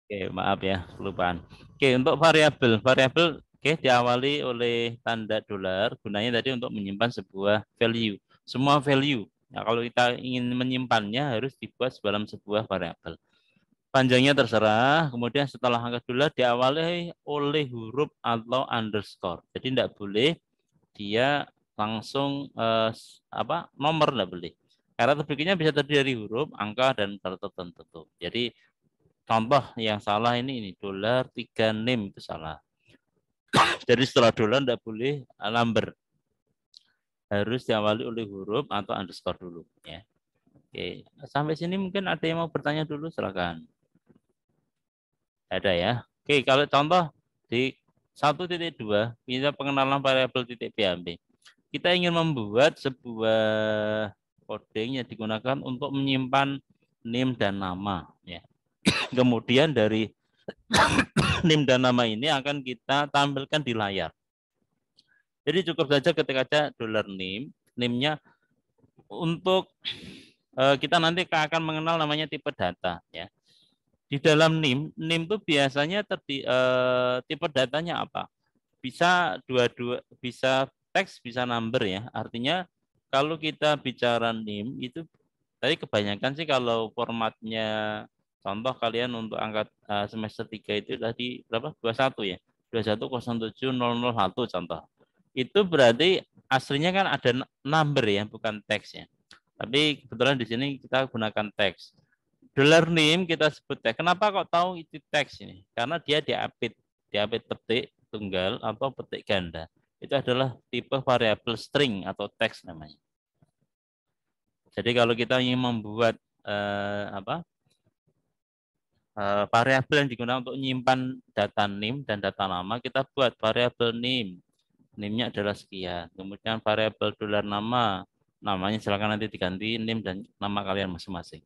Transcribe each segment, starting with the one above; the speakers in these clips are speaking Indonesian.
Oke, maaf ya, kelupaan. Oke, untuk variabel, oke diawali oleh tanda dolar. Gunanya tadi untuk menyimpan sebuah value, semua value. Nah, kalau kita ingin menyimpannya harus dibuat dalam sebuah variabel. Panjangnya terserah. Kemudian setelah angka dolar diawali oleh huruf atau underscore. Jadi tidak boleh dia langsung nomor tidak boleh. Karakter berikutnya bisa terdiri dari huruf, angka, dan karakter tertentu. Jadi contoh yang salah ini dolar 3 NIM itu salah. Jadi setelah dolar tidak boleh number, harus diawali oleh huruf atau underscore dulu ya. Oke, sampai sini mungkin ada yang mau bertanya dulu, silakan. Ada ya. Oke, kalau contoh di 1.2 kita pengenalan variabel titik PHP. Kita ingin membuat sebuah coding yang digunakan untuk menyimpan NIM dan nama ya. Kemudian dari NIM dan nama ini akan kita tampilkan di layar. Jadi cukup saja ketika aja dolar NIM, NIM-nya untuk kita nanti akan mengenal namanya tipe data ya. Di dalam NIM itu biasanya tipe datanya apa? Bisa dua-dua, bisa teks, bisa number ya. Artinya kalau kita bicara NIM itu tadi kebanyakan sih kalau formatnya contoh kalian untuk angkat semester 3 itu tadi berapa? 21 ya. 2107.001 contoh. Itu berarti aslinya kan ada number ya, bukan teks ya. Tapi kebetulan di sini kita gunakan teks. Dolar name kita sebut teks. Kenapa kok tahu itu teks ini? Karena dia diapit petik tunggal atau petik ganda. Itu adalah tipe variabel string atau teks namanya. Jadi kalau kita ingin membuat variabel yang digunakan untuk menyimpan data name dan data nama, kita buat variabel name. Name-nya adalah sekian. Kemudian variabel dolar nama, namanya silakan nanti diganti name dan nama kalian masing-masing.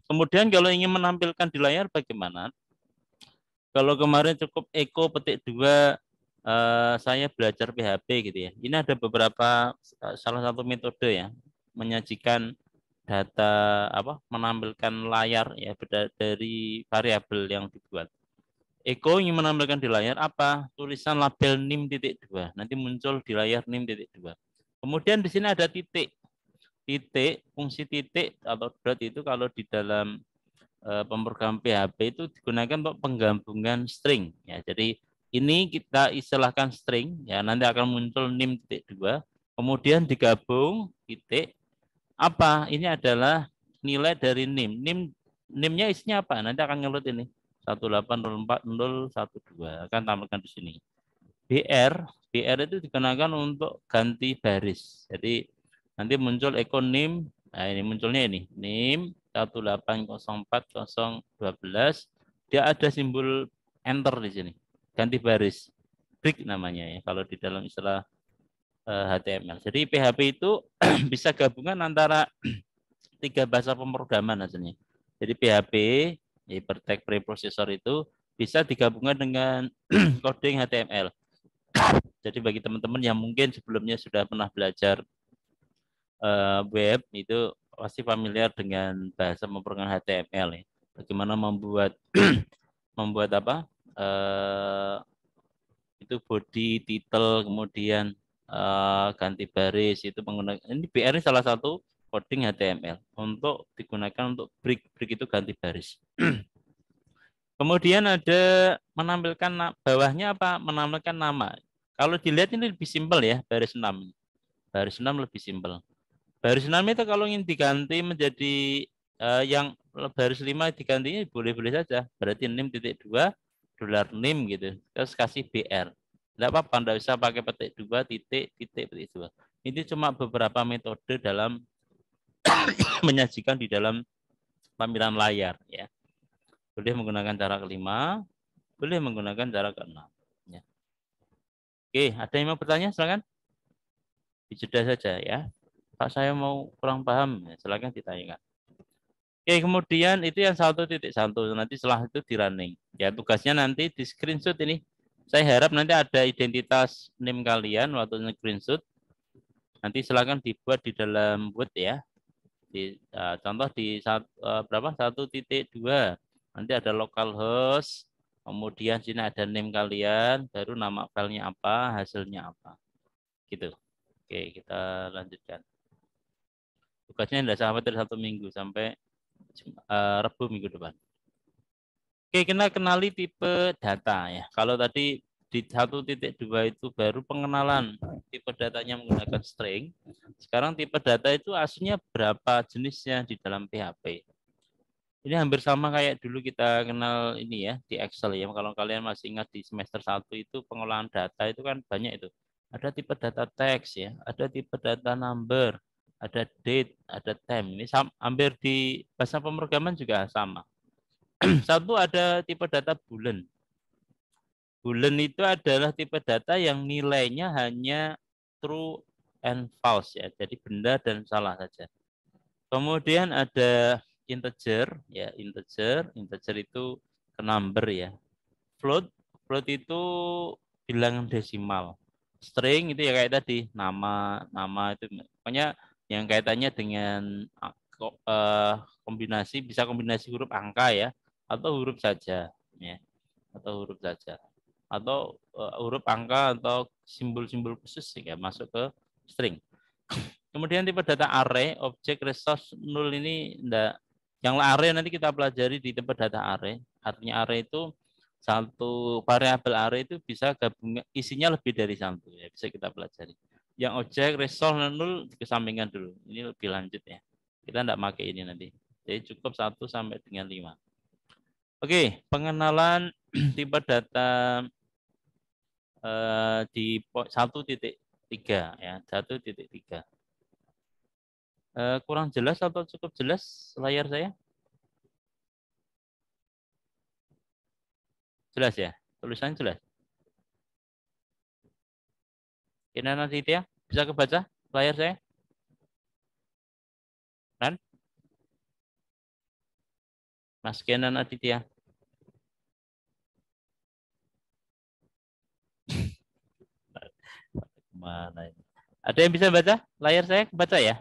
Kemudian kalau ingin menampilkan di layar bagaimana? Kalau kemarin cukup Eko petik 2 saya belajar PHP gitu ya. Ini ada beberapa salah satu metode ya menyajikan data menampilkan layar ya dari variabel yang dibuat. Eko ingin menampilkan di layar apa? Tulisan label NIM titik 2. Nanti muncul di layar NIM titik 2. Kemudian di sini ada titik. Titik, fungsi titik atau dot itu kalau di dalam pemrogram PHP itu digunakan untuk penggabungan string ya. Jadi ini kita istilahkan string ya, nanti akan muncul NIM titik 2. Kemudian digabung titik apa? Ini adalah nilai dari NIM. NIM-nya isinya apa? Nanti akan ngelut ini. 1804012 akan tampilkan di sini. BR itu digunakan untuk ganti baris. Jadi nanti muncul ekonim. Nah, ini munculnya ini. NIM 1804012. Dia ada simbol enter di sini. Ganti baris. Break namanya ya kalau di dalam istilah HTML. Jadi PHP itu bisa gabungan antara tiga bahasa pemrograman hasilnya. Jadi PHP, hypertext preprocessor itu bisa digabungkan dengan coding HTML. Jadi bagi teman-teman yang mungkin sebelumnya sudah pernah belajar web itu pasti familiar dengan bahasa pemrograman HTML ya. Bagaimana membuat membuat apa? Itu body, title, kemudian ganti baris itu menggunakan ini BR ini salah satu coding HTML untuk digunakan untuk break itu ganti baris. Kemudian ada menampilkan bawahnya apa? Menampilkan nama. Kalau dilihat ini lebih simpel ya, baris 6. Baris 6 lebih simpel. Baris 6 itu kalau ingin diganti menjadi yang baris 5 digantinya boleh-boleh saja. Berarti NIM titik 2 dolar NIM gitu. Terus kasih BR. Tidak apa-apa, tidak bisa pakai petik 2 titik titik petik 2. Ini cuma beberapa metode dalam menyajikan di dalam tampilan layar ya. Boleh menggunakan cara kelima, boleh menggunakan cara keenam. Ya. Oke, ada yang mau bertanya? Silakan. Dijeda saja ya. Pak saya mau kurang paham, ya, silakan ditanyakan. Oke, kemudian itu yang 1.1. Nanti setelah itu di running. Ya, tugasnya nanti di screenshot ini. Saya harap nanti ada identitas NIM kalian waktu screenshot. Nanti silakan dibuat di dalam Word ya. Contoh di berapa 1.2 nanti ada localhost, kemudian sini ada name kalian, baru nama filenya apa, hasilnya apa, gitu. Oke, kita lanjutkan. Tugasnya tidak sampai dari 1 minggu sampai Rabu minggu depan. Oke, kita kenali tipe data ya. Kalau tadi di 1.2 itu baru pengenalan tipe datanya menggunakan string. Sekarang tipe data itu aslinya berapa jenisnya di dalam PHP. Ini hampir sama kayak dulu kita kenal ini ya di Excel ya. Kalau kalian masih ingat di semester 1 itu pengolahan data itu kan banyak itu. Ada tipe data teks ya, ada tipe data number, ada date, ada time. Ini hampir di bahasa pemrograman juga sama. Satu ada tipe data boolean. Boolean itu adalah tipe data yang nilainya hanya true and false ya. Jadi benda dan salah saja. Kemudian ada integer ya, integer itu ke number ya. Float, float itu bilangan desimal. String itu ya kayak tadi, nama itu pokoknya yang kaitannya dengan kombinasi, bisa kombinasi huruf angka ya atau huruf saja ya, atau huruf saja atau huruf angka atau simbol-simbol khusus ya masuk ke string. Kemudian tipe data array, object resource null ini enggak. Yang array nanti kita pelajari di tipe data array. Artinya array itu satu variabel array itu bisa gabung isinya lebih dari satu ya, bisa kita pelajari. Yang object resource null dikesampingkan dulu. Ini lebih lanjut ya. Kita enggak pakai ini nanti. Jadi cukup 1 sampai dengan 5. Oke, pengenalan tipe data di 1.3 ya, 1.3. Kurang jelas atau cukup jelas layar saya? Jelas ya? Tulisannya jelas. Kenan Aditya, bisa kebaca layar saya? Kan? Mas Kenan Aditya. Mana ini? Ada yang bisa baca? Layar saya kebaca ya?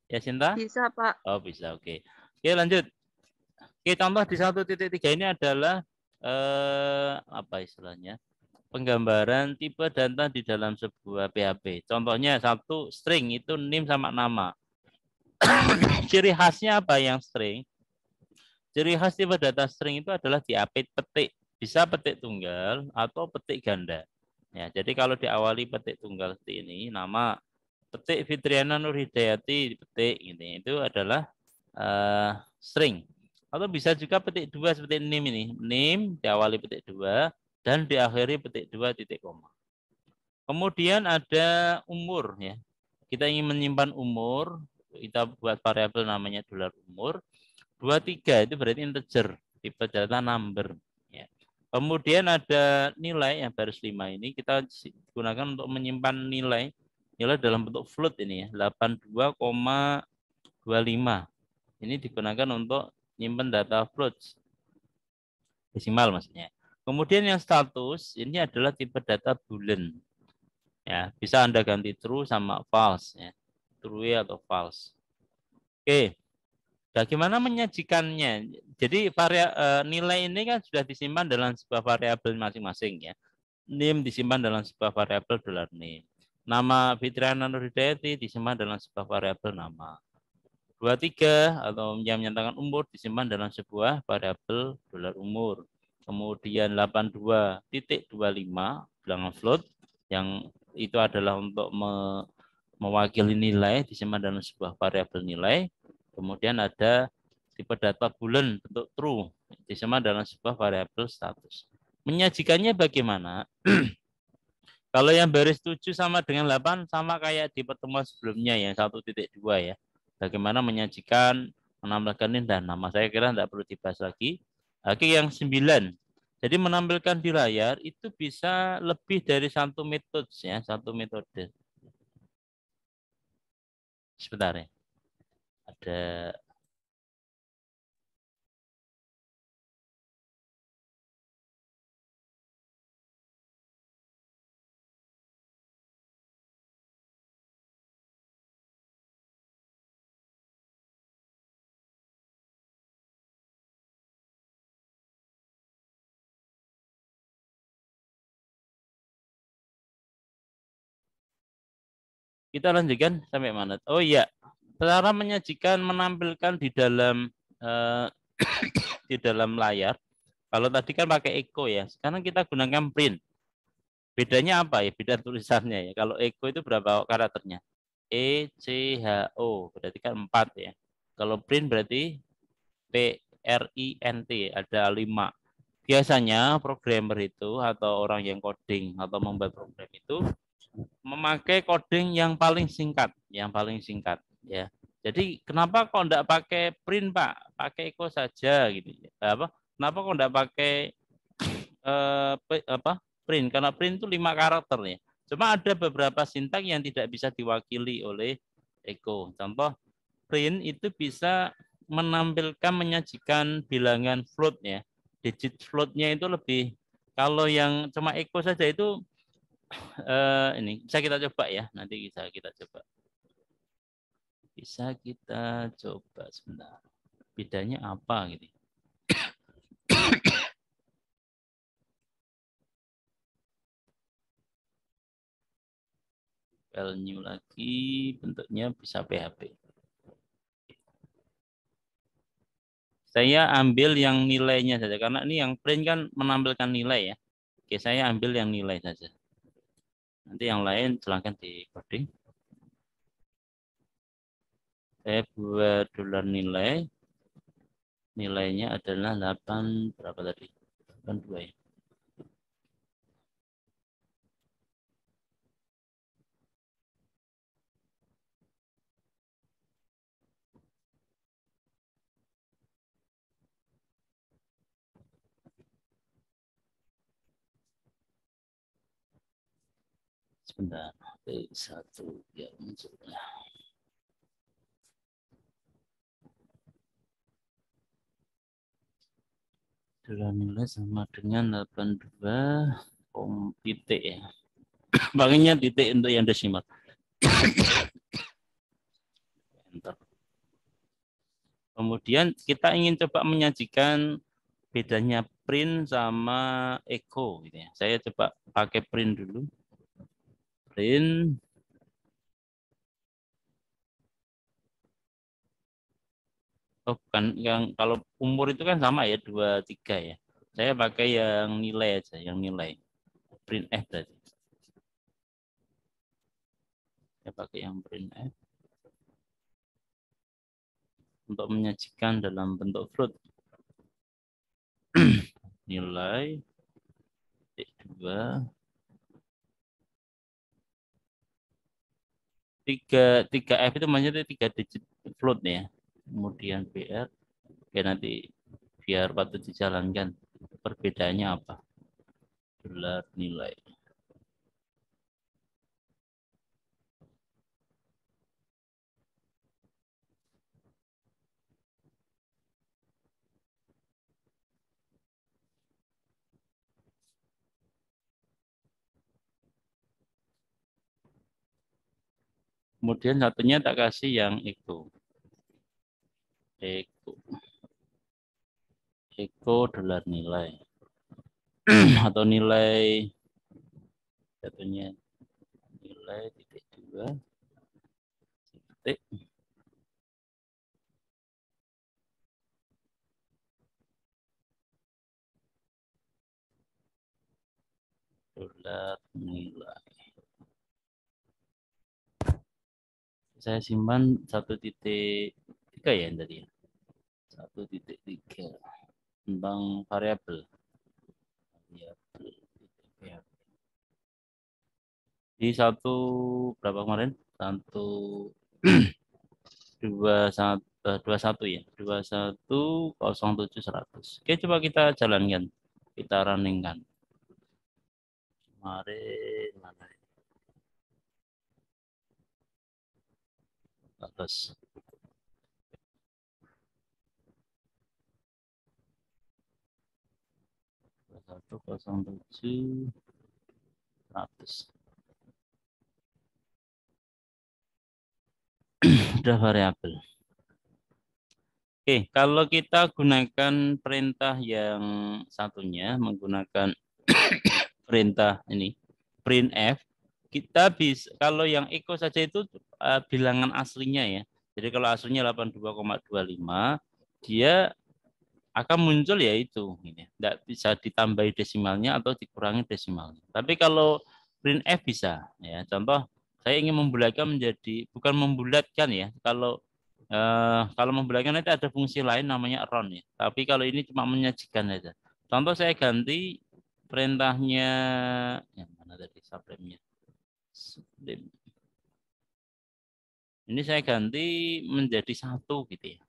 Ya Sinta? Bisa, Pak. Oh bisa, oke. Oke lanjut. Oke, contoh di 1.3 ini adalah apa istilahnya? Penggambaran tipe data di dalam sebuah PHP. Contohnya satu string itu name sama nama. Ciri khasnya apa yang string? Ciri khas tipe data string itu adalah diapit petik. Bisa petik tunggal atau petik ganda. Ya, jadi kalau diawali petik tunggal seperti ini, nama petik Fitriana Nur Hidayati petik ini itu adalah string. Atau bisa juga petik dua seperti name ini. Name diawali petik dua dan diakhiri petik dua titik koma. Kemudian ada umur ya. Kita ingin menyimpan umur, kita buat variabel namanya $umur. 23 itu berarti integer, tipe data number ya. Kemudian ada nilai yang baris 5 ini kita gunakan untuk menyimpan nilai dalam bentuk float ini ya, 82,25. Ini digunakan untuk menyimpan data float desimal maksudnya. Kemudian yang status ini adalah tipe data boolean. Ya, bisa Anda ganti true sama false ya. True atau false. Oke. Bagaimana menyajikannya? Jadi nilai ini kan sudah disimpan dalam sebuah variabel masing-masing ya. Name disimpan dalam sebuah variabel $name. Nama Fitriana Nurhidayati disimpan dalam sebuah variabel nama. 23 atau yang menyatakan umur disimpan dalam sebuah variabel $umur. Kemudian 82.25 bilangan float yang itu adalah untuk mewakili nilai disimpan dalam sebuah variabel nilai. Kemudian ada tipe data boolean bentuk true disimpan dalam sebuah variabel status. Menyajikannya bagaimana? Kalau yang baris 7 sama dengan 8 sama kayak di pertemuan sebelumnya yang 1.2 ya. Bagaimana menyajikan, menambahkan ini dan nama. Saya kira tidak perlu dibahas lagi. Oke, yang 9. Jadi menampilkan di layar itu bisa lebih dari satu metode ya, satu metode. Sebentar ya. Ada Kita lanjutkan sampai mana? Oh iya, cara menyajikan menampilkan eh, di dalam layar. Kalau tadi kan pakai echo ya, sekarang kita gunakan print. Bedanya apa ya? Beda tulisannya ya. Kalau echo itu berapa karakternya? E, C, H, O. Berarti kan 4 ya. Kalau print berarti P, R, I, N, T. Ada 5. Biasanya programmer itu atau orang yang coding atau membuat program itu memakai coding yang paling singkat, ya. Jadi kenapa kok enggak pakai print Pak? Pakai echo saja gitu. Apa? Kenapa kok enggak pakai print? Karena print itu 5 karakter ya. Cuma ada beberapa sintak yang tidak bisa diwakili oleh echo. Contoh print itu bisa menampilkan menyajikan bilangan float ya. Digit floatnya itu lebih, kalau yang cuma echo saja itu ini bisa kita coba ya, nanti bisa kita coba. Bisa kita coba sebentar. Bedanya apa gitu. File new lagi, bentuknya bisa PHP. Saya ambil yang nilainya saja karena ini yang print kan menampilkan nilai ya. Oke, saya ambil yang nilai saja. Nanti yang lain silahkan di coding. Saya buat dolar nilai. Nilainya adalah 8 berapa tadi? 82 ya. Sebentar. Satu ya muncul. Dolar nilai sama dengan 82 titik ya. Pakainya titik untuk yang desimal. Enter. Kemudian kita ingin coba menyajikan bedanya print sama echo gitu ya. Saya coba pakai print dulu. Print. Oh, bukan yang kalau umur itu kan sama ya 23 ya. Saya pakai yang nilai aja, yang nilai. Print F tadi. Saya pakai yang print F untuk menyajikan dalam bentuk float. Nilai T2 tiga F itu maksudnya 3 digit float ya. Kemudian BR, oke nanti biar patut dijalankan. Perbedaannya apa? Dolar nilai. Kemudian satunya tak kasih yang echo. Echo. Echo dolar nilai. Atau nilai satunya nilai titik 2 titik dolar nilai. Saya simpan 1.3 ya tadi ya. 1.3 tentang variabel. Di satu berapa kemarin? Satu dua satu ya, 2107 100. Oke, coba kita jalankan, kita runningkan. Kemarin mana? Terus 2107 100. Sudah variabel. Oke, kalau kita gunakan perintah yang satunya, menggunakan perintah ini, printf, kita bisa, kalau yang Eko saja itu bilangan aslinya ya. Jadi kalau aslinya 82,25, dia akan muncul ya itu. Tidak bisa ditambahi desimalnya atau dikurangi desimalnya. Tapi kalau printf bisa. Ya. Contoh, saya ingin membulatkan menjadi, bukan membulatkan ya. Kalau membulatkan nanti ada fungsi lain namanya round ya. Tapi kalau ini cuma menyajikan saja. Contoh saya ganti perintahnya, yang mana tadi sublimenya? Sublim. Ini saya ganti menjadi 1 gitu ya.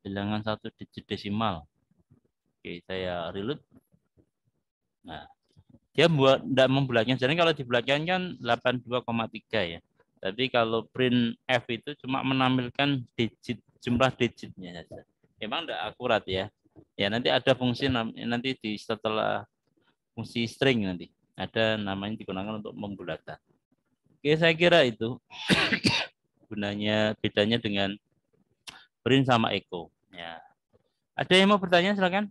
Bilangan 1 digit desimal. Oke, saya reload. Nah, dia buat tidak membulatkan. Jadi kalau dibulatkan kan 82,3 ya. Tapi kalau print F itu cuma menampilkan digit, jumlah digitnya saja. Memang tidak akurat ya. Ya nanti ada fungsi nanti di setelah fungsi string nanti ada namanya digunakan untuk membulatkan. Oke, saya kira itu gunanya, bedanya dengan print sama echo. Ya. Ada yang mau bertanya silakan.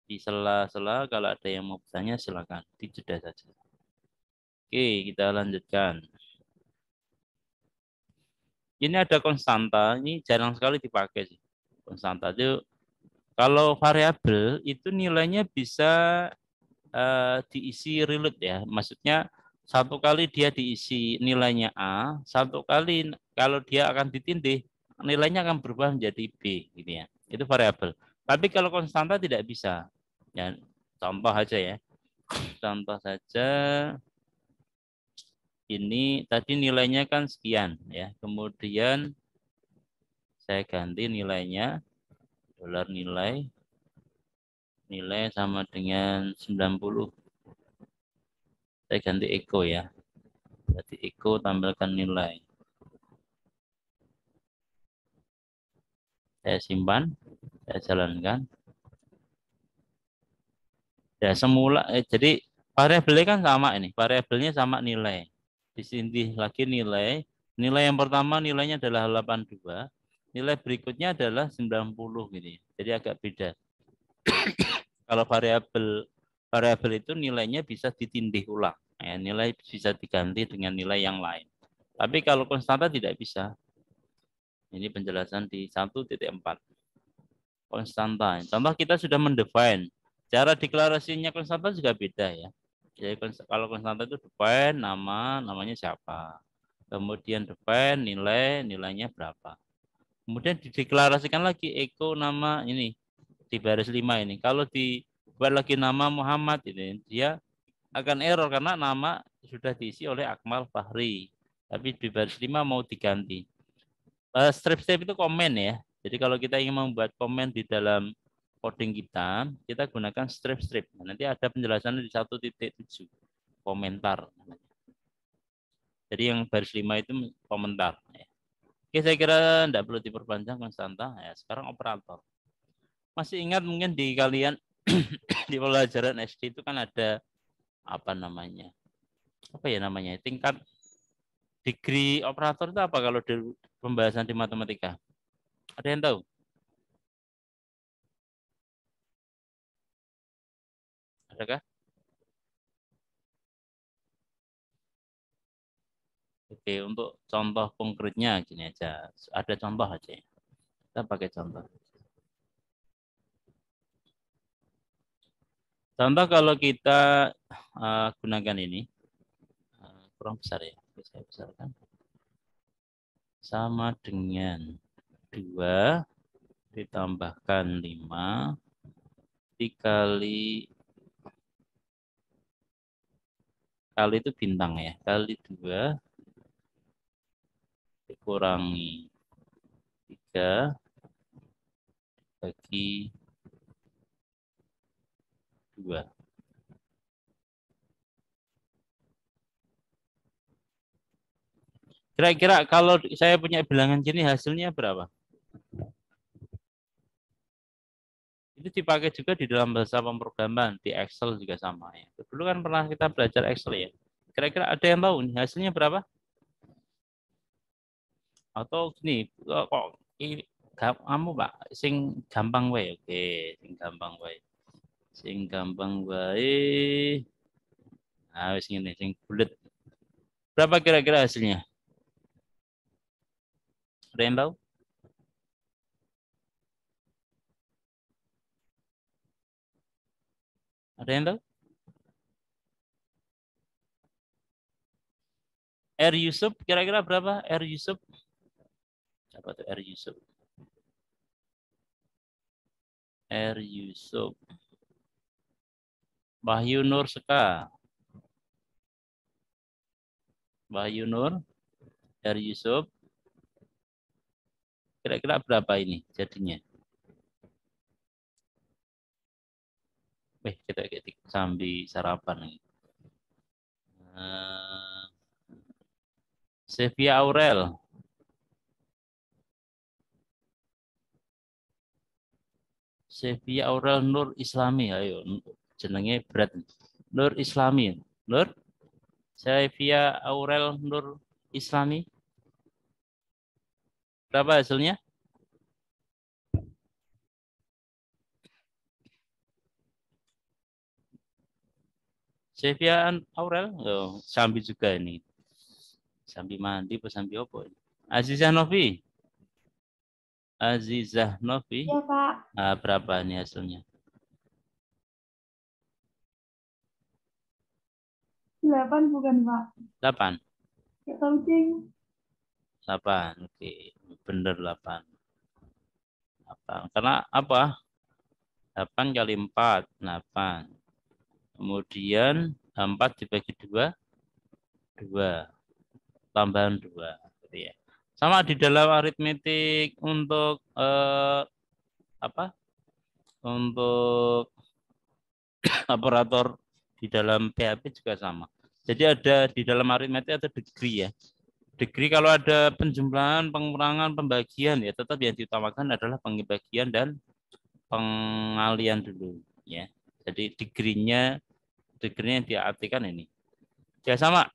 Di sela-sela kalau ada yang mau bertanya silakan, dijeda saja. Oke, kita lanjutkan. Ini ada konstanta, ini jarang sekali dipakai sih. Konstanta itu kalau variabel itu nilainya bisa diisi reload ya. Maksudnya satu kali dia diisi nilainya A, satu kali kalau dia akan ditindih nilainya akan berubah menjadi B gitu ya. Itu variabel. Tapi kalau konstanta tidak bisa. Ya, contoh aja ya. Contoh saja ini tadi nilainya kan sekian ya. Kemudian saya ganti nilainya dolar nilai sama dengan 90. Saya ganti echo ya. Berarti echo tampilkan nilai. Saya simpan, saya jalankan. Ya semula jadi variabelnya kan sama ini. Variabelnya sama nilai. Di sini lagi nilai. Nilai yang pertama nilainya adalah 82. Nilai berikutnya adalah 90 gitu ya. Jadi agak beda. Kalau variabel itu nilainya bisa ditindih ulang. Ya, nilai bisa diganti dengan nilai yang lain. Tapi kalau konstanta tidak bisa. Ini penjelasan di 1.4. Konstanta. Contoh kita sudah mendefine. Cara deklarasinya konstanta juga beda ya. Jadi kalau konstanta itu define namanya siapa. Kemudian define nilainya berapa. Kemudian dideklarasikan lagi echo nama ini di baris 5 ini. Kalau dibuat lagi nama Muhammad ini, dia akan error karena nama sudah diisi oleh Akmal Fahri. Tapi di baris 5 mau diganti. Strip-strip itu komen ya. Jadi kalau kita ingin membuat komen di dalam coding kita, kita gunakan strip-strip. Nanti ada penjelasannya di 1.7. Komentar. Jadi yang baris 5 itu komentar. Oke, saya kira tidak perlu diperpanjang konstanta. Ya, sekarang operator. Masih ingat mungkin di kalian di pelajaran SD itu kan ada apa namanya? Apa ya namanya? Tingkat degree operator itu apa kalau di pembahasan di matematika? Ada yang tahu? Adakah? Oke, untuk contoh konkretnya gini aja. Ada contoh aja ya. Kita pakai contoh. Contoh kalau kita gunakan ini, kurang besar ya. Saya besarkan. Sama dengan 2 ditambahkan 5 dikali itu bintang ya. Kali 2 dikurangi 3 bagi 2. Kira-kira kalau saya punya bilangan gini hasilnya berapa? Itu dipakai juga di dalam bahasa pemrograman, di Excel juga sama ya. Dulu kan pernah kita belajar Excel ya. Kira-kira ada yang tahu nih hasilnya berapa? Atau gini, kok ini kamu Pak, sing gampang wae. Oke, sing gampang wae. Sing gampang wae. Nah, wis ngene sing bulet. Berapa kira-kira hasilnya? Ada yang tahu? Ada yang tahu? R Yusuf kira-kira berapa? R Yusuf? Siapa tuh R Yusuf? R Yusuf. Wahyu Nur Seka. Wahyu Nur. R Yusuf. Kira-kira berapa ini jadinya? Kita ketik sambil sarapan nih. Sevia Aurel. Sevia Aurel Nur Islami. Ayo, jenenge berat. Nur Islami. Nur Sevia Aurel Nur Islami. Berapa hasilnya? Sevia Aurel. Oh, sambil juga ini. Sambil mandi apa sambil apa? Azizah Novi. Azizah Novi. Ya, Pak. Berapa ini hasilnya? 8 bukan, Pak? 8. Gak tahu, Cing. 8. Oke, bener 8. 8. Karena apa? 8 kali 4, 8. Kemudian 4 dibagi 2, 2. Tambahan 2. Gitu ya. Sama di dalam aritmetik untuk apa? Untuk operator di dalam PHP juga sama. Jadi ada di dalam aritmetik ada degree ya. Degree kalau ada penjumlahan, pengurangan, pembagian ya tetap yang diutamakan adalah pembagian dan pengalian dulu ya. Jadi degree-nya yang diartikan ini. Ya sama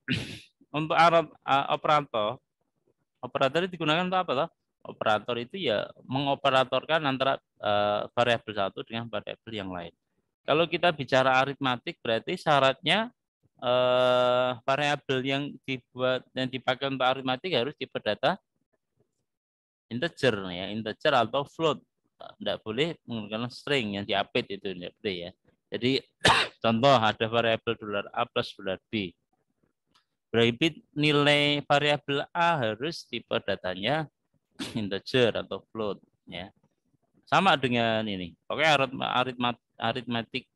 untuk operator digunakan untuk apa toh? Operator itu ya mengoperatorkan antara variabel satu dengan variabel yang lain. Kalau kita bicara aritmatik berarti syaratnya variabel yang dipakai untuk aritmatik harus tipe data integer ya, integer atau float. Tidak boleh menggunakan string yang diapit itu tidak boleh ya. Jadi contoh ada variabel $A plus $B. Berarti nilai variabel A harus tipe datanya integer atau float ya. Sama dengan ini. Oke, aritmatik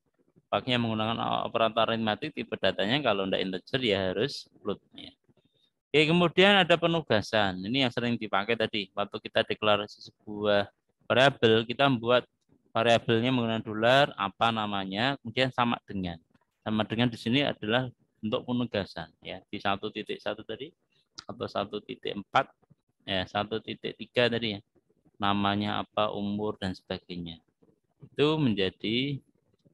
pakai menggunakan operator aritmatik tipe datanya kalau tidak integer ya harus float ya. Oke, kemudian ada penugasan. Ini yang sering dipakai tadi waktu kita deklarasi sebuah variabel, kita membuat variabelnya menggunakan dolar, apa namanya, kemudian sama dengan. Sama dengan di sini adalah untuk penugasan ya. Di 1.1 tadi atau 1.4 ya, 1.3 tadi ya. Namanya apa, umur dan sebagainya. Itu menjadi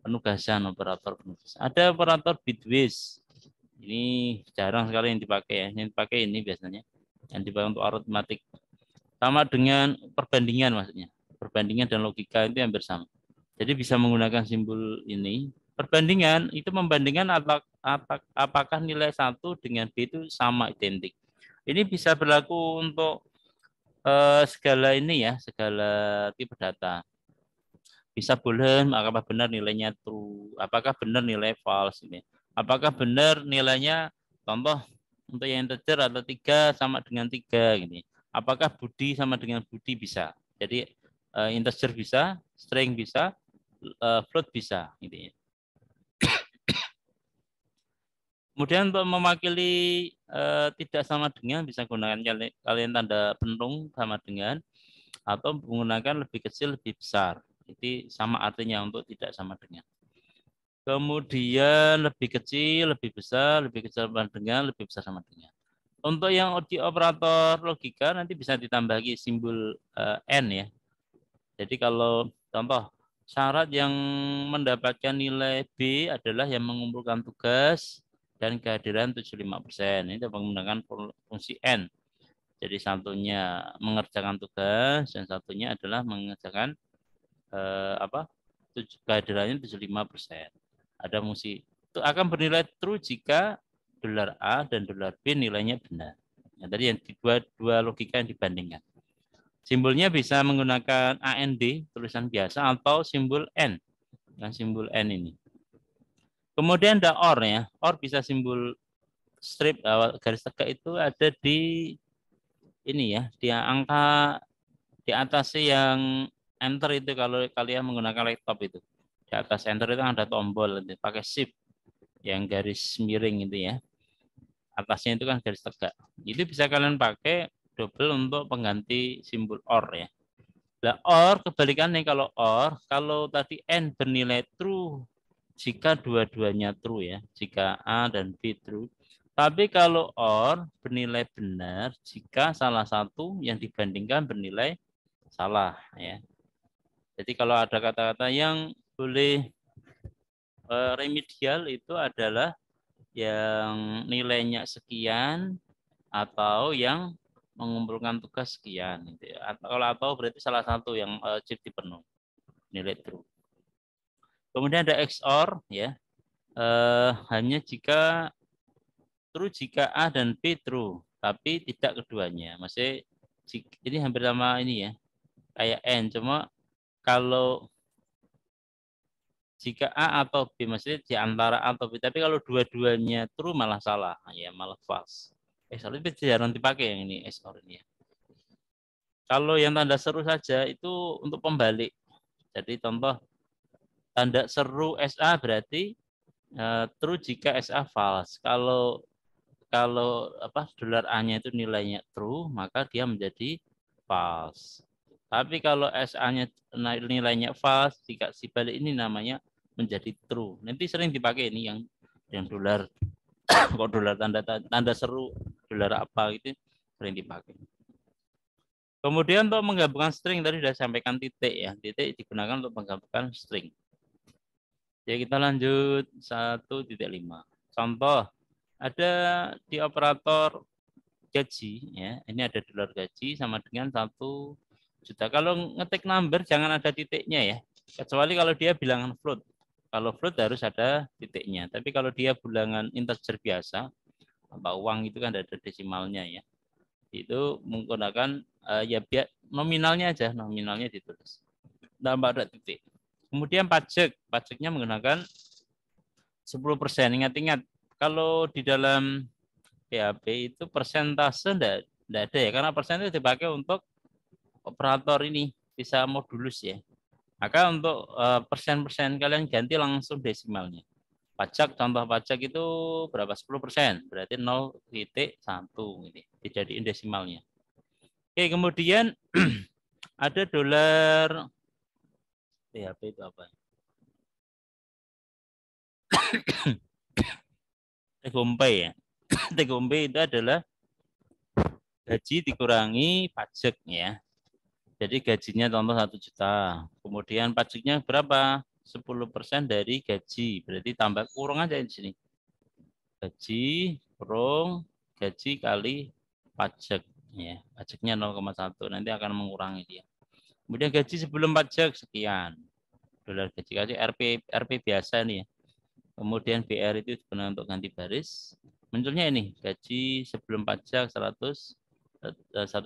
penugasan, operator penugasan. Ada operator bitwise. Ini jarang sekali yang dipakai ya. Yang dipakai ini biasanya yang dipakai untuk aritmatik. Sama dengan perbandingan maksudnya. Perbandingan dan logika itu hampir sama. Jadi bisa menggunakan simbol ini. Perbandingan itu membandingkan apakah nilai satu dengan B itu sama identik. Ini bisa berlaku untuk segala ini ya, segala tipe data. Bisa boolean, apakah benar nilainya true, apakah benar nilai false ini. Apakah benar nilainya contoh untuk yang integer atau 3 sama dengan 3 gini. Apakah Budi sama dengan Budi bisa. Jadi integer bisa, string bisa, float bisa gitu ya. Kemudian untuk mewakili tidak sama dengan bisa gunakan kalian tanda pentung sama dengan atau menggunakan lebih kecil lebih besar. Jadi sama artinya untuk tidak sama dengan. Kemudian lebih kecil, lebih besar, lebih kecil sama dengan, lebih besar sama dengan. Untuk yang di operator logika nanti bisa ditambah lagi simbol N ya. Jadi kalau contoh syarat yang mendapatkan nilai B adalah yang mengumpulkan tugas dan kehadiran 75%. Ini menggunakan fungsi N. Jadi satunya mengerjakan tugas dan satunya adalah mengerjakan kehadirannya 75%. Ada fungsi akan bernilai true jika dolar A dan dolar B nilainya benar. Nah, tadi yang dua logika yang dibandingkan. Simbolnya bisa menggunakan AND, tulisan biasa, atau simbol N. Yang simbol N ini. Kemudian ada OR ya. OR bisa simbol strip, garis tegak itu ada di ini ya, di angka di atas yang enter itu kalau kalian menggunakan laptop itu. Di atas enter itu ada tombol, pakai shift yang garis miring itu ya. Atasnya itu kan garis tegak. Itu bisa kalian pakai double untuk pengganti simbol OR ya. Nah, OR kebalikannya kalau tadi N bernilai true jika dua-duanya true ya, jika A dan B true. Tapi kalau OR bernilai benar jika salah satu yang dibandingkan bernilai salah ya. Jadi kalau ada kata-kata yang boleh remedial itu adalah yang nilainya sekian atau yang mengumpulkan tugas sekian gitu ya. Atau berarti salah satu yang chip dipenuhi nilai true. Kemudian ada XOR ya. Hanya jika true jika A dan B true, tapi tidak keduanya. Maksudnya ini hampir sama ini ya. Kayak N, cuma kalau jika A atau B, maksudnya di antara A atau B, tapi kalau dua-duanya true malah salah, ya malah false. Sorry, itu jarang dipakai yang ini XOR ini ya. Kalau yang tanda seru saja itu untuk pembalik. Jadi contoh tanda seru SA berarti true jika SA false. Kalau dolar A-nya itu nilainya true, maka dia menjadi false. Tapi kalau SA-nya nilainya false, jika si balik ini namanya menjadi true. Nanti sering dipakai ini yang dolar kok dolar tanda seru dolar apa itu sering dipakai. Kemudian untuk menggabungkan string tadi sudah sampaikan titik ya. Titik digunakan untuk menggabungkan string. Ya kita lanjut 1.5. Contoh ada di operator gaji ya. Ini ada dolar gaji sama dengan 1 juta. Kalau ngetik number jangan ada titiknya ya. Kecuali kalau dia bilangan float. Kalau float harus ada titiknya. Tapi kalau dia bilangan integer biasa atau uang itu kan ada desimalnya ya. Itu menggunakan ya biar nominalnya aja, nominalnya ditulis. Tambah ada titik. Kemudian pajaknya menggunakan 10%. Ingat-ingat kalau di dalam PHP itu persentase enggak ada ya, karena persen itu dipakai untuk operator ini bisa modulus ya. Maka untuk persen-persen kalian ganti langsung desimalnya. Pajak, contoh pajak itu berapa? 10%, berarti 0,1 ini dijadiin desimalnya. Oke, kemudian ada dolar PHP itu apa? Tegompe ya. Tegompe itu adalah gaji dikurangi pajak ya. Jadi gajinya contoh 1 juta. Kemudian pajaknya berapa? 10% dari gaji. Berarti tambah kurang aja di sini. Gaji kurang gaji kali pajak ya. Pajaknya 0,1 nanti akan mengurangi dia. Kemudian gaji sebelum pajak sekian. Dolar gaji RP biasa nih ya. Kemudian BR itu digunakan untuk ganti baris. Munculnya ini gaji sebelum pajak 1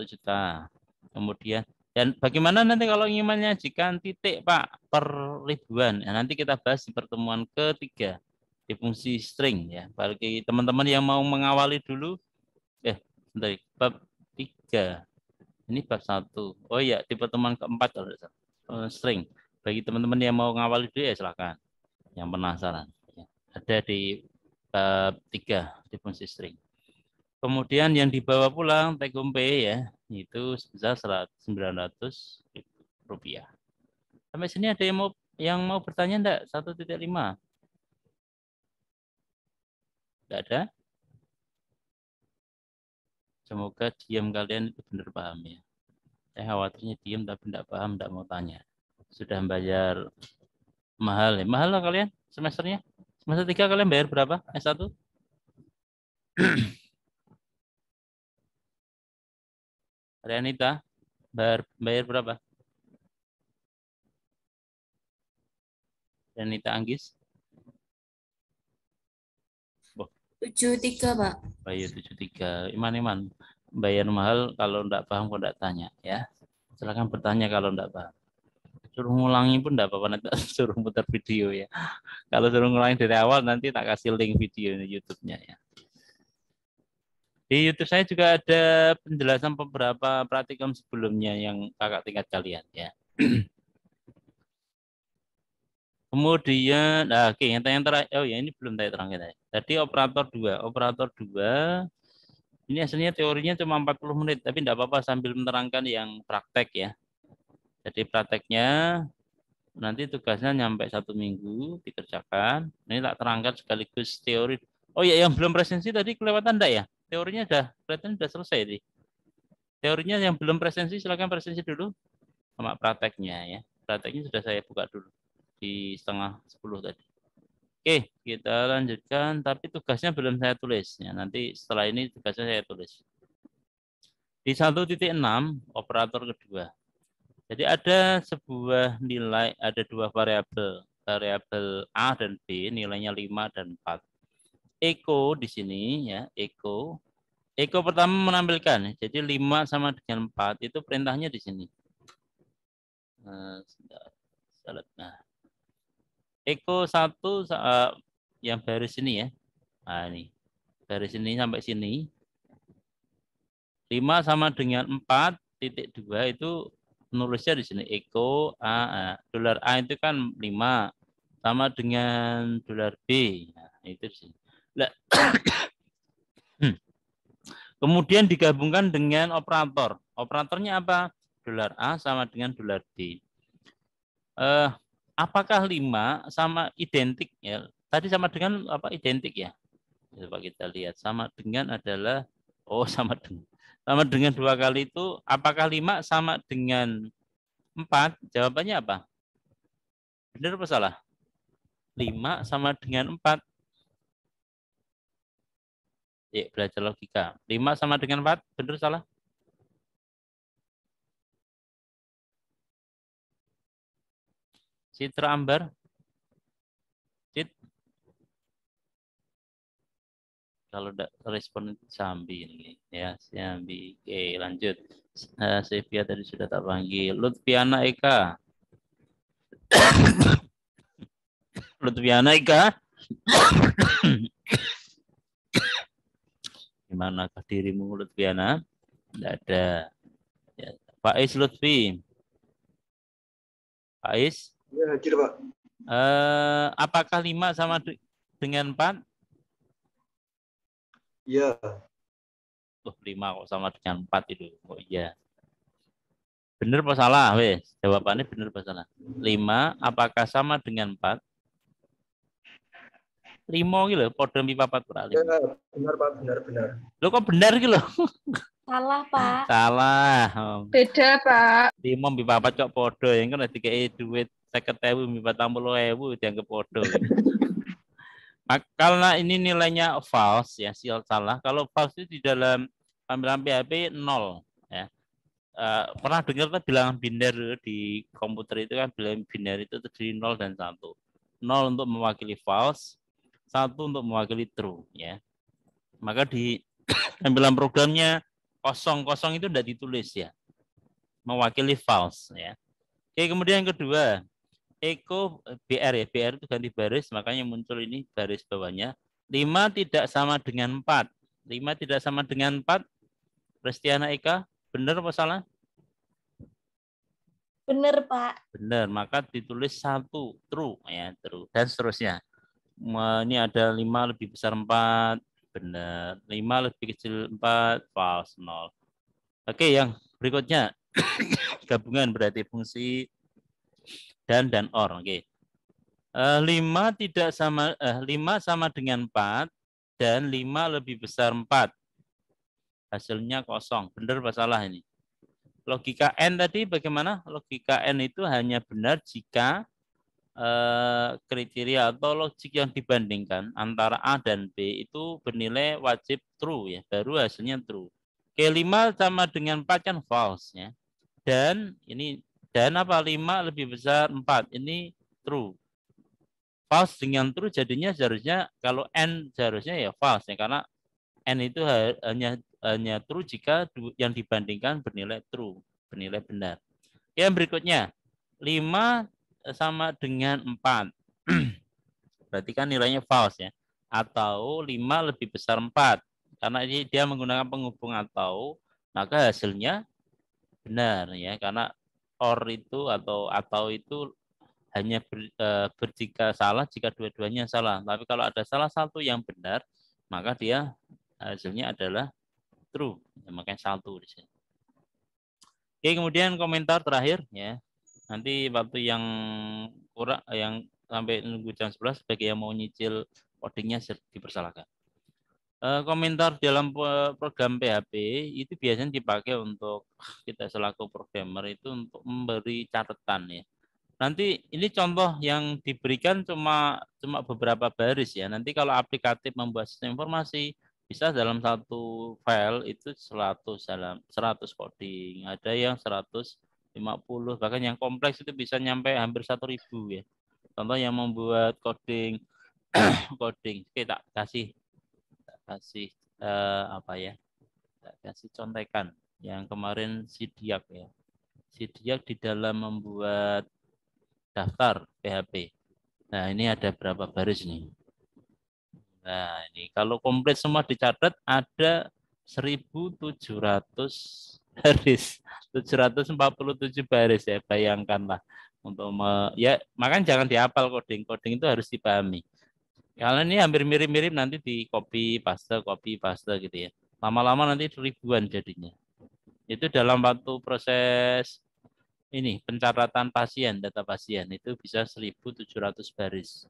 juta. Kemudian dan bagaimana nanti kalau ingin menyajikan titik Pak per ribuan? Ya, nanti kita bahas di pertemuan ketiga di fungsi string ya. Bagi teman-teman yang mau mengawali dulu, bentar, bab 3. Ini bab 1. Oh ya, di pertemuan keempat kalau string. Bagi teman-teman yang mau mengawali dulu ya silakan. Yang penasaran. Ada di bab 3 di fungsi string. Kemudian yang dibawa pulang take home pay ya, itu sebesar 900 rupiah. Sampai sini ada yang mau bertanya enggak? 1.5. Enggak ada? Semoga diam kalian itu benar paham ya. Saya khawatirnya diam tapi enggak paham, enggak mau tanya. Sudah bayar mahal ya. Mahal lah kalian semesternya? Semester 3 kalian bayar berapa? S1? Rianita, bayar berapa? Rianita Anggis? 73, Pak. Bayar 73. Iman. Bayar mahal kalau enggak paham kok enggak tanya ya. Silakan bertanya kalau enggak paham. Suruh ngulangi pun enggak apa-apa, nanti suruh muter video ya. Kalau suruh ngulangi dari awal nanti tak kasih link video YouTube-nya ya. Di YouTube saya juga ada penjelasan beberapa praktikum sebelumnya yang kakak tingkat kalian ya. Kemudian, oke, yang terakhir, oh ya ini belum saya terangkan. Tadi operator 2. Operator 2, ini hasilnya teorinya cuma 40 menit, tapi tidak apa-apa sambil menerangkan yang praktek ya. Jadi prakteknya nanti tugasnya nyampe 1 minggu dikerjakan. Ini tak terangkan sekaligus teori. Oh ya, yang belum presensi tadi kelewatan enggak ya? Teorinya kelihatan sudah selesai nih. Teorinya yang belum presensi silakan presensi dulu sama prakteknya ya. Prakteknya sudah saya buka dulu di setengah 10 tadi. Oke, kita lanjutkan. Tapi tugasnya belum saya tulis. Ya, nanti setelah ini tugasnya saya tulis. Di 1.6, operator kedua. Jadi ada sebuah nilai, ada dua variabel. Variabel A dan B, nilainya 5 dan 4. Eko di sini, ya, Eko. Eko pertama menampilkan, jadi 5 sama dengan 4, itu perintahnya di sini. Nah, Eko 1 yang baris ini ya. Nah, ini. Baris ini sampai sini. 5 sama dengan 4.2 itu nulisnya di sini. Eko A. Dolar A itu kan 5 sama dengan dolar B. Nah, itu di sini. Nah, kemudian digabungkan dengan operator. Operatornya apa? Dolar A sama dengan dolar B. Apakah 5 sama identik ya? Tadi sama dengan apa identik ya? Coba kita lihat. Sama dengan adalah sama dengan 2 kali itu, apakah 5 sama dengan 4? Jawabannya apa? Benar apa salah? 5 sama dengan 4. Ya, belajar logika. 5 sama dengan 4, benar salah? Citra Ambar? Cit? Kalau tidak respon itu Sambi ini ya, Sambi. Oke, lanjut. Sevia tadi sudah tak panggil. Lutfiana Eka. Lutfiana Eka. Gimana dirimu Lutfiana? Tidak ada. Ya. Pak Is Lutfi. Pak Is? Ya, hadir, Pak. Apakah 5 sama dengan 4? Iya. 5 kok sama dengan 4 itu. Oh iya. Benar apa salah? Wes, jawabannya benar apa salah? 5 apakah sama dengan 4? 5 gitu, podo mi papat ora. Ya, benar, Pak. Benar. Lo kok benar gitu loh? Salah, Pak. Salah. Beda, Pak. 5 mi papat kok podo, yang kan dikei duit 50.000 mi 40.000 dianggap podo. Karena ini nilainya false ya, salah. Kalau false itu di dalam panggilan PHP 0 ya. Pernah dengar kan bilangan biner di komputer itu kan bilangan biner itu terdiri 0 dan 1. 0 untuk mewakili false, 1 untuk mewakili true ya. Maka di tampilan programnya 00 itu tidak ditulis ya. Mewakili false ya. Oke, kemudian yang kedua, Eko BR ya. BR itu ganti baris, makanya muncul ini baris bawahnya. 5 tidak sama dengan 4. 5 tidak sama dengan 4. Restiana Eka, benar apa salah? Benar, Pak. Benar, maka ditulis 1 true ya, true dan seterusnya. Ini ada 5 lebih besar 4, benar. 5 lebih kecil 4, false 0. Oke, yang berikutnya gabungan berarti fungsi dan or. Oke. 5 tidak sama 5 sama dengan 4 dan 5 lebih besar 4. Hasilnya kosong. Benar apa salah ini? Logika N tadi bagaimana? Logika N itu hanya benar jika kriteria atau logik yang dibandingkan antara A dan B itu bernilai wajib true ya, baru hasilnya true. Oke, 5 sama dengan 4 kan false ya. Dan ini apa? 5 lebih besar 4. Ini true. false dengan true jadinya seharusnya kalau n seharusnya ya false ya, karena n itu hanya true jika yang dibandingkan bernilai true, bernilai benar. Yang berikutnya 5 sama dengan 4. Berarti kan nilainya false ya. Atau 5 lebih besar 4. Karena dia menggunakan penghubung atau, maka hasilnya benar ya, karena or itu atau itu hanya jika salah jika dua-duanya salah. Tapi kalau ada salah satu yang benar, maka dia hasilnya adalah true. Ya, makanya satu di sini. Oke, kemudian komentar terakhir ya. Nanti waktu yang kurang yang sampai nunggu jam 11 bagi yang mau nyicil codingnya dipersilakan. Komentar dalam program PHP itu biasanya dipakai untuk kita selaku programmer itu untuk memberi catatan ya. Nanti ini contoh yang diberikan cuma beberapa baris ya. Nanti kalau aplikatif membuat sistem informasi bisa dalam satu file itu 100 coding, ada yang 150, bahkan yang kompleks itu bisa nyampe hampir 1.000 ya. Contoh yang membuat coding kita kasih apa ya? Kasih contekan yang kemarin Sidiak ya. Sidiak di dalam membuat daftar PHP. Nah, ini ada berapa baris nih? Nah, ini kalau komplit semua dicatat ada 1.700 baris. 747 baris ya, bayangkanlah. Ya, makanya jangan dihafal coding. Coding itu harus dipahami. Kalau ini hampir mirip-mirip nanti di copy paste gitu ya. Lama-lama nanti ribuan jadinya. Itu dalam waktu proses ini pencatatan pasien, data pasien itu bisa 1.700 baris.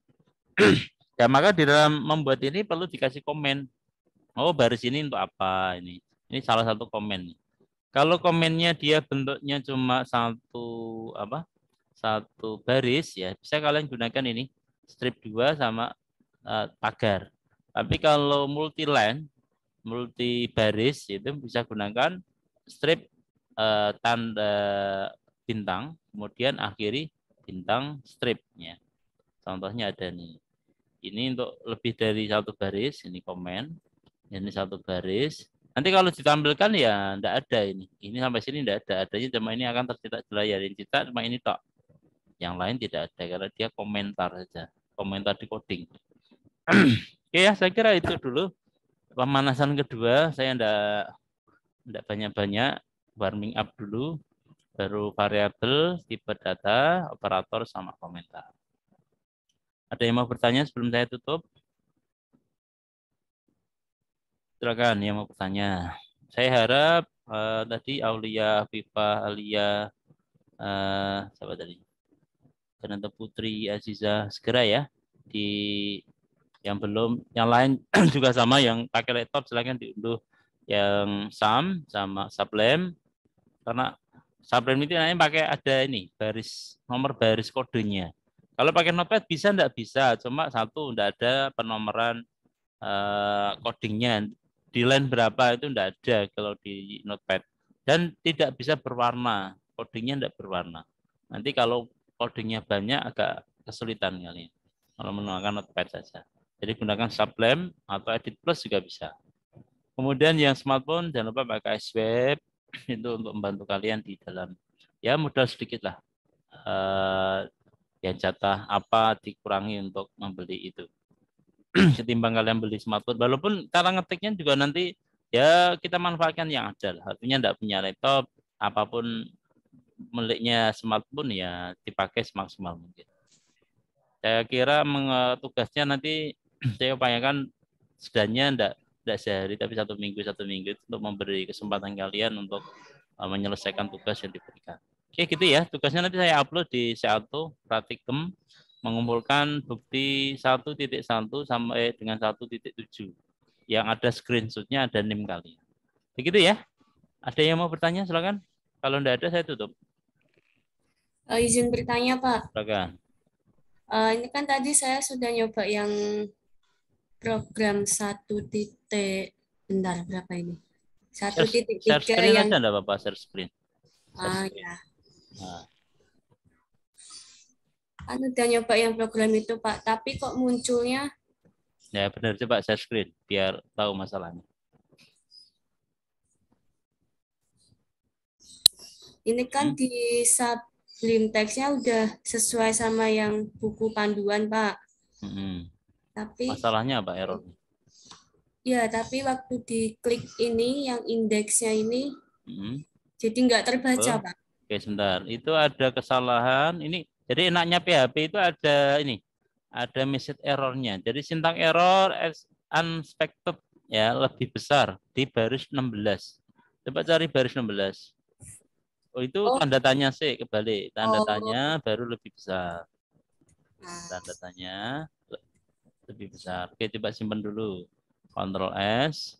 Ya, maka di dalam membuat ini perlu dikasih komen. Oh, baris ini untuk apa ini? Ini salah satu komen. Kalau komennya dia bentuknya cuma satu baris ya, bisa kalian gunakan ini strip 2 sama pagar. Tapi kalau multi baris itu bisa gunakan strip tanda bintang, kemudian akhiri bintang stripnya. Contohnya ada nih. Ini untuk lebih dari satu baris, ini komen. Ini satu baris. Nanti kalau ditampilkan ya enggak ada ini. Ini sampai sini enggak ada. Adanya cuma ini akan tercetak di layar. Yang cetak cuma ini tok. Yang lain tidak ada karena dia komentar saja. Komentar di coding. Oke ya, saya kira itu dulu. Pemanasan kedua, saya enggak banyak-banyak. Warming up dulu. Baru variabel, tipe data, operator, sama komentar. Ada yang mau bertanya sebelum saya tutup? Silakan yang mau bertanya. Saya harap tadi Aulia, Viva, Alia, siapa tadi? Renata Putri, Aziza, segera ya. Yang belum, yang lain juga sama, yang pakai laptop silakan diunduh yang SAM sama Sublime. Karena Sublime itu nanti pakai ada ini, nomor baris kodenya. Kalau pakai Notepad bisa enggak bisa, cuma satu enggak ada penomoran codingnya. Di line berapa itu enggak ada kalau di Notepad. Dan tidak bisa berwarna, codingnya enggak berwarna. Nanti kalau codingnya banyak agak kesulitan kali. Kalau menggunakan Notepad saja. Jadi gunakan Sublime atau Edit Plus juga bisa. Kemudian yang smartphone jangan lupa pakai Swap itu untuk membantu kalian di dalam ya modal sedikit lah. Yang jatah apa dikurangi untuk membeli itu. Ketimbang kalian beli smartphone, walaupun cara ngetiknya juga nanti ya kita manfaatkan yang ada. Artinya tidak punya laptop, apapun miliknya smartphone ya dipakai semaksimal mungkin. Saya kira tugasnya nanti saya upayakan setidaknya tidak sehari tapi satu minggu untuk memberi kesempatan kalian untuk menyelesaikan tugas yang diberikan. Oke gitu ya, tugasnya nanti saya upload di C1 Pratikum mengumpulkan bukti 1.1 sampai dengan 1.7 yang ada screenshotnya, ada NIM kalian. Begitu ya. Ada yang mau bertanya silakan. Kalau tidak ada saya tutup. Izin bertanya Pak. Silakan. Ini kan tadi saya sudah nyoba yang program 1. Bentar berapa ini? 1.3 share screen yang aja enggak apa-apa, share screen. ya. Nah. Udah nyoba yang program itu, Pak. Tapi kok munculnya Ya benar, coba share screen biar tahu masalahnya. ini kan di Sublime Text-nya udah sesuai sama yang buku panduan, Pak. Tapi Masalahnya apa errornya? ya, tapi waktu diklik ini yang indeksnya ini jadi nggak terbaca, Pak. Oke, sebentar. Itu ada kesalahan. Ini jadi enaknya PHP itu ada ini. Ada message errornya. Jadi sintang error as unexpected ya lebih besar di baris 16. Coba cari baris 16. Oh, itu tanda tanya sih kebalik. Tanda tanya baru lebih besar. Tanda tanya lebih besar. Oke, coba simpan dulu. Ctrl S.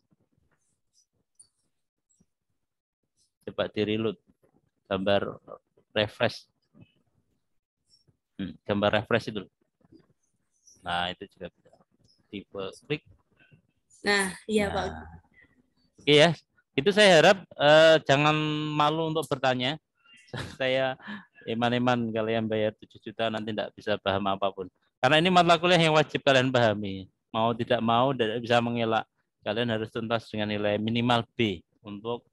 Coba di reload. Gambar refresh. Gambar refresh itu. Nah, itu juga bisa. Tipe klik. Nah, iya, Pak. Oke ya. Itu saya harap jangan malu untuk bertanya. Saya iman-iman kalian bayar 7 juta nanti tidak bisa paham apapun. Karena ini mata kuliah yang wajib kalian pahami. Mau tidak mau tidak bisa mengelak. Kalian harus tuntas dengan nilai minimal B untuk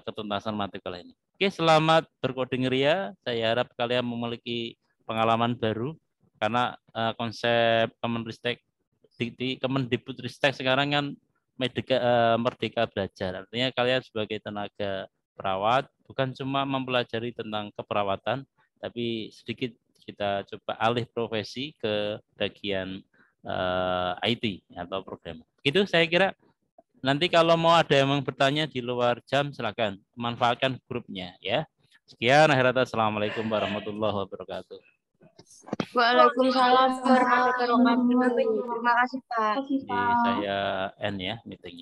ketuntasan mata kuliah ini. Oke, selamat berkoding ria. Saya harap kalian memiliki pengalaman baru karena konsep Kemenristek di Kemendikbudristek sekarang kan merdeka belajar. Artinya kalian sebagai tenaga perawat bukan cuma mempelajari tentang keperawatan, tapi sedikit kita coba alih profesi ke bagian IT atau program. Itu saya kira. Nanti kalau mau ada yang bertanya di luar jam, silakan manfaatkan grupnya ya. Sekian, assalamualaikum warahmatullahi wabarakatuh. Waalaikumsalam warahmatullahi wabarakatuh. Terima kasih, Pak. Jadi saya end ya meetingnya.